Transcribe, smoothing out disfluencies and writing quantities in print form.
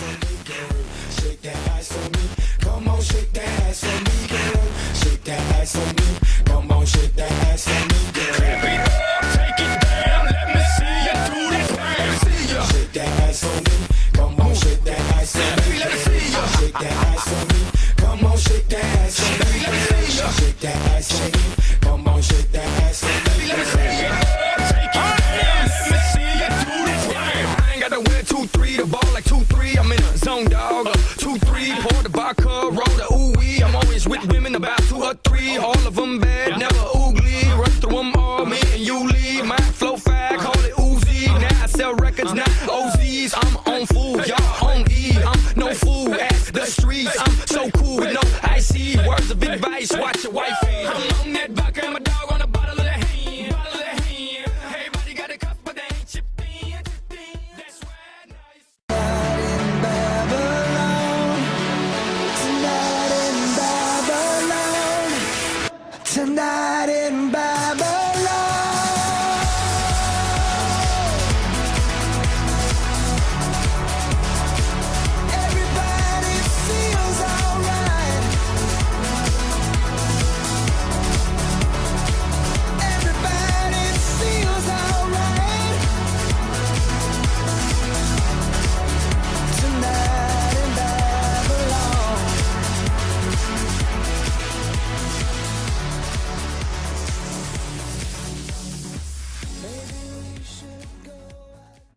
for me, girl. Shake that ass for me. Come on, shake that ass for me, girl. Shake that ass for me. Come on, shake that ass for me, girl. Clap it up, take it down, let me see you do that thing. Shake that ass for me. Come on, shake that ass for me, Let me girl. see ya. Shake that ass for me. Come on, shake that ass for me, Let me girl. see ya. Shake that ass for me. Come on, shake that ass for me, Let me girl. see you take it down, let me see you do that thing. I ain't gotta win 2-3, the ball like 2-3. I'm in a zone, dog. 2-3, pour the vodka, roll the ooh-wee. I'm always with women, about 2 or 3. All of them bad, never oogly. Run through them all, me and you lead. My flow fag, call it Uzi. Now I sell records, not OZs. I'm on food, y'all on E. I'm no fool at the streets. I'm so cool with no icy words of advice. Watch your wifey. I'm on that vodka, I'm a dog on a bottle of the hand. Bottle of the hand. Everybody got a cup, but they ain't chipping. That's why nice. Tonight in Babylon. Everybody feels alright. Everybody feels alright. Tonight in Babylon. Maybe